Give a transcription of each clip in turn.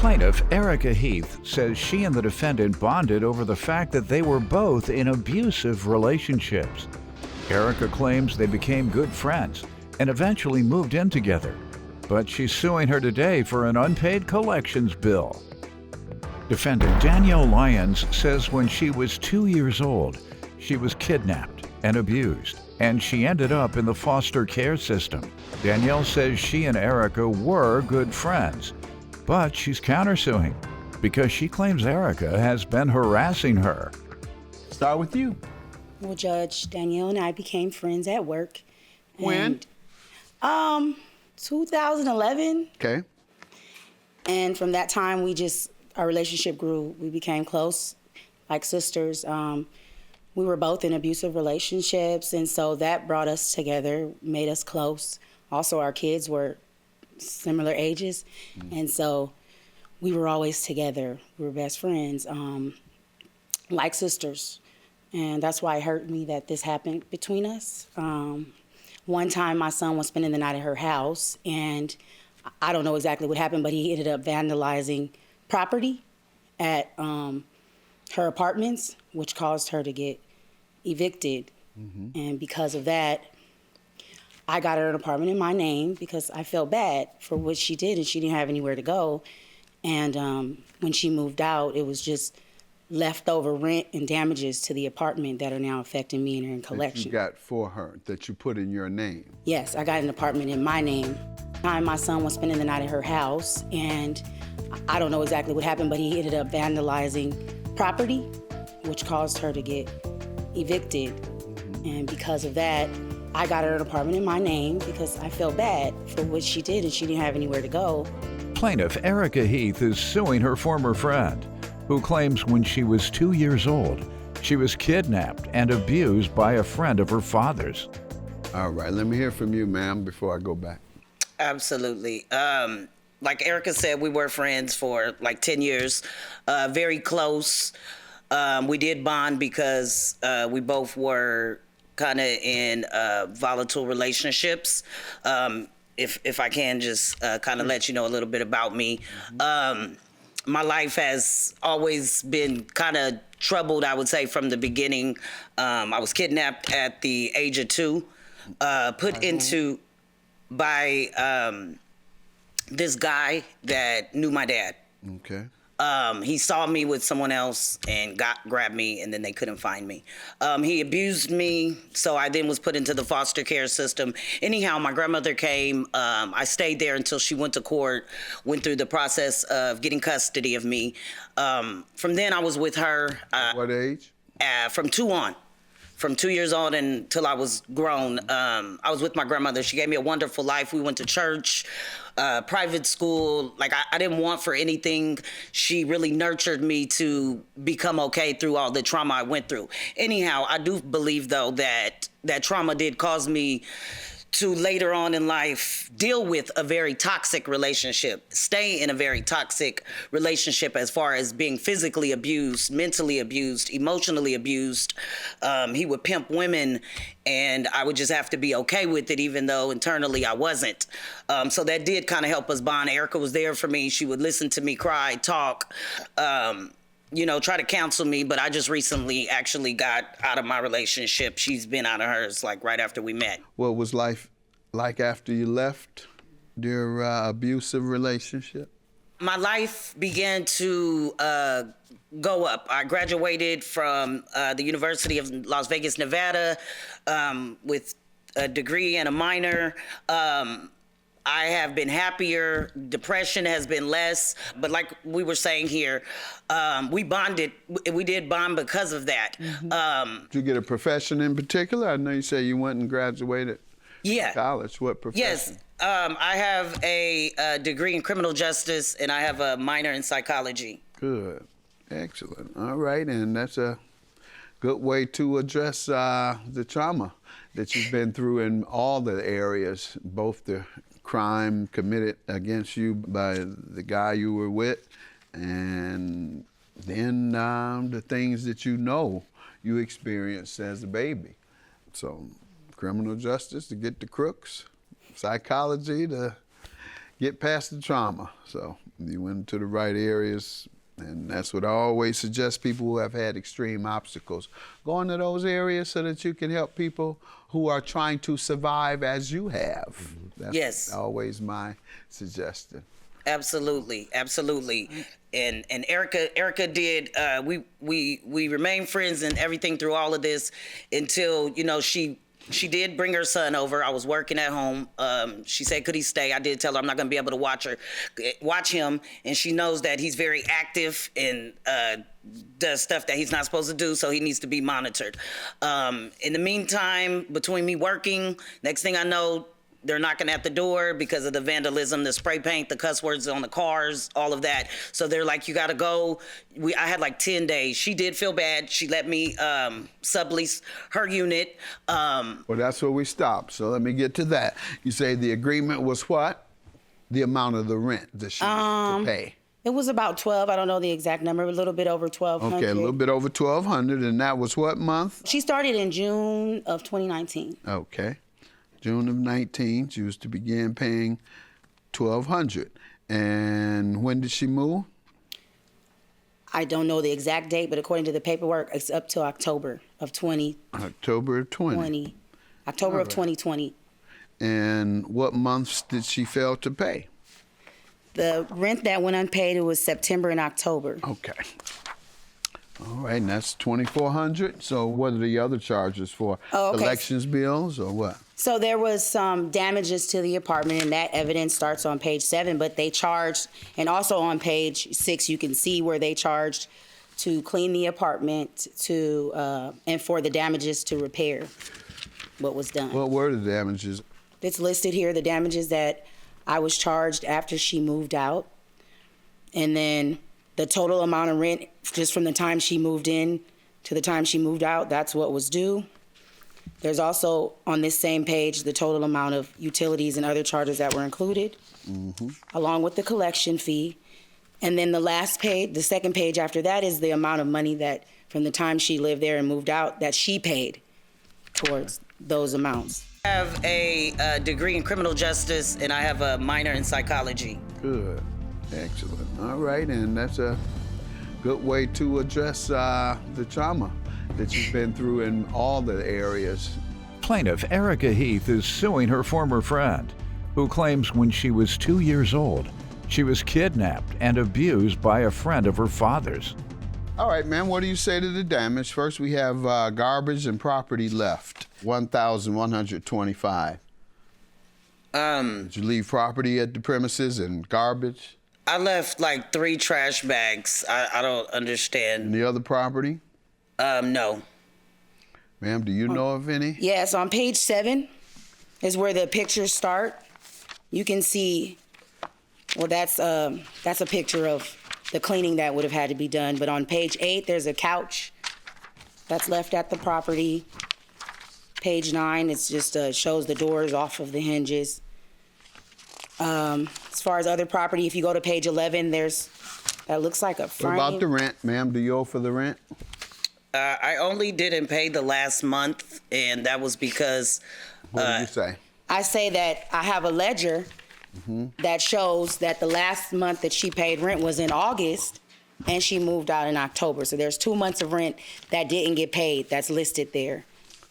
Plaintiff Erica Heath says she and the defendant bonded over the fact that they were both in abusive relationships. Erica claims they became good friends and eventually moved in together, but she's suing her today for an unpaid collections bill. Defendant Danielle Lyons says when she was 2 years old, she was kidnapped and abused, and she ended up in the foster care system. Danielle says she and Erica were good friends, but she's countersuing because she claims Erica has been harassing her. Start with you. Well, Judge, Danielle and I became friends at work. When? 2011. Okay. And from that time, our relationship grew. We became close, like sisters. We were both in abusive relationships, and so that brought us together, made us close. Also, our kids were similar ages, and so we were always together. We were best friends, like sisters. And that's why it hurt me that this happened between us. One time, my son was spending the night at her house, and I don't know exactly what happened, but he ended up vandalizing property at her apartments, which caused her to get evicted. And because of that, I got her an apartment in my name because I felt bad for what she did, and she didn't have anywhere to go. And when she moved out, it was just leftover rent and damages to the apartment that are now affecting me and her in collection. That you got for her, that you put in your name? Yes, I got an apartment in my name. My son was spending the night at her house, and I don't know exactly what happened, but he ended up vandalizing property, which caused her to get evicted. And because of that, I got her an apartment in my name because I felt bad for what she did, and she didn't have anywhere to go. Plaintiff Erica Heath is suing her former friend, who claims when she was 2 years old, she was kidnapped and abused by a friend of her father's. All right, let me hear from you, ma'am, before I go back. Absolutely. Like Erica said, we were friends for like 10 years, very close. We did bond because we both were kind of in volatile relationships. If I can just kind of let you know a little bit about me. My life has always been kind of troubled, I would say, from the beginning. I was kidnapped at the age of 2, put into by this guy that knew my dad. Okay. He saw me with someone else and grabbed me, and then they couldn't find me. He abused me, so I then was put into the foster care system. Anyhow, my grandmother came. I stayed there until she went to court, went through the process of getting custody of me. From then, I was with her. What age? From 2 on. From 2 years old until I was grown. I was with my grandmother. She gave me a wonderful life. We went to church, private school. Like, I didn't want for anything. She really nurtured me to become okay through all the trauma I went through. Anyhow, I do believe, though, that trauma did cause me to later on in life deal with a very toxic relationship, stay in a very toxic relationship as far as being physically abused, mentally abused, emotionally abused. He would pimp women, and I would just have to be okay with it, even though internally I wasn't. So that did kind of help us bond. Erica was there for me. She would listen to me cry, talk, try to counsel me, but I just recently actually got out of my relationship. She's been out of hers, like, right after we met. What was life like after you left your abusive relationship? My life began to go up. I graduated from the University of Las Vegas, Nevada, with a degree and a minor. I have been happier. Depression has been less. But like we were saying here, we bonded. We did bond because of that. Did you get a profession in particular? I know you say you went and graduated college. What profession? Yes. I have a degree in criminal justice, and I have a minor in psychology. Good. Excellent. All right. And that's a good way to address the trauma that you've been through in all the areas, both the crime committed against you by the guy you were with, and then the things that you experienced as a baby. So criminal justice to get the crooks, psychology to get past the trauma. So You went to the right areas, and that's what I always suggest people who have had extreme obstacles. Go into those areas so that you can help people who are trying to survive as you have. That's always my suggestion. Absolutely, absolutely. And Erica did. We remained friends and everything through all of this until she did bring her son over. I was working at home. She said, could he stay? I did tell her I'm not going to be able to watch him. And she knows that he's very active and does stuff that he's not supposed to do, so he needs to be monitored. In the meantime, between me working, next thing I know, they're knocking at the door because of the vandalism, the spray paint, the cuss words on the cars, all of that. So they're like, you got to go. I had like 10 days. She did feel bad. She let me sublease her unit. Well, that's where we stopped. So let me get to that. You say the agreement was what? The amount of the rent that she was to pay. It was about 12. I don't know the exact number. A little bit over 1,200. Okay, a little bit over 1,200. And that was what month? She started in June of 2019. Okay. June of 19, she was to begin paying $1,200. And when did she move? I don't know the exact date, but according to the paperwork, it's up to October of 2020. October of 20. October of 2020. And what months did she fail to pay? The rent that went unpaid, it was September and October. Okay. All right, and that's $2,400. So what are the other charges for? Collections bills or what? So there was some damages to the apartment, and that evidence starts on page 7, but they charged, and also on page 6, you can see where they charged to clean the apartment and for the damages to repair what was done. What were the damages? It's listed here, the damages that I was charged after she moved out, and then the total amount of rent just from the time she moved in to the time she moved out, that's what was due. There's also on this same page the total amount of utilities and other charges that were included, along with the collection fee. And then the last page, the second page after that, is the amount of money that from the time she lived there and moved out that she paid towards those amounts. I have a degree in criminal justice, and I have a minor in psychology. Good. Excellent. All right, and that's a good way to address the trauma that you've been through in all the areas. Plaintiff Erica Heath is suing her former friend, who claims when she was 2 years old, she was kidnapped and abused by a friend of her father's. All right, ma'am, what do you say to the damage? First, we have garbage and property left, $1,125. Did you leave property at the premises and garbage? I left like 3 trash bags. I don't understand. And the other property? No. Ma'am, do you know of any? Yes, on page 7 is where the pictures start. You can see, well, that's a picture of the cleaning that would have had to be done. But on page 8, there's a couch that's left at the property. Page 9, it's just shows the doors off of the hinges. As far as other property, if you go to page 11, that looks like a frame. What about the rent, ma'am? Do you owe for the rent? I only didn't pay the last month, and that was because... What did you say? I say that I have a ledger that shows that the last month that she paid rent was in August, and she moved out in October. So there's 2 months of rent that didn't get paid. That's listed there.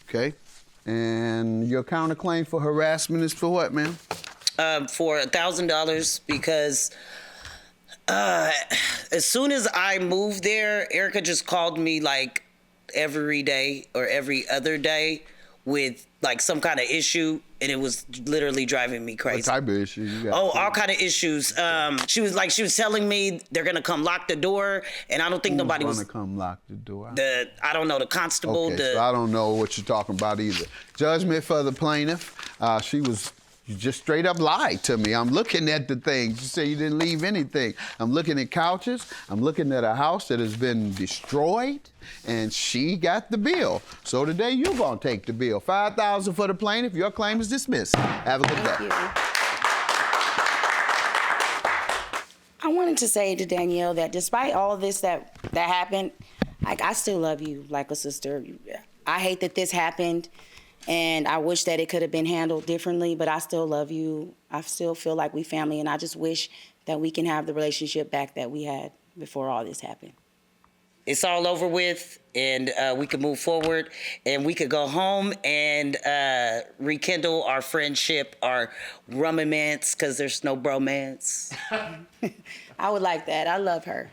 Okay. And your counterclaim for harassment is for what, ma'am? For $1,000 because as soon as I moved there, Erica just called me like every day or every other day with like some kind of issue, and it was literally driving me crazy. What type of issue you got? Oh, all kind of issues. She was telling me they're gonna come lock the door, and I don't think nobody was gonna come lock the door. I don't know, the constable. Okay, so I don't know what you're talking about either. Judgment for the plaintiff. You just straight up lied to me. I'm looking at the things. You say you didn't leave anything. I'm looking at couches. I'm looking at a house that has been destroyed, and she got the bill. So today you're gonna take the bill. $5,000 for the plaintiff. Your claim is dismissed. Have a good day. Thank you. I wanted to say to Danielle that despite all this that happened, like, I still love you like a sister. I hate that this happened. And I wish that it could have been handled differently, but I still love you. I still feel like we family, and I just wish that we can have the relationship back that we had before all this happened. It's all over with, and we could move forward, and we could go home and rekindle our friendship, our romance, because there's no bromance. I would like that. I love her.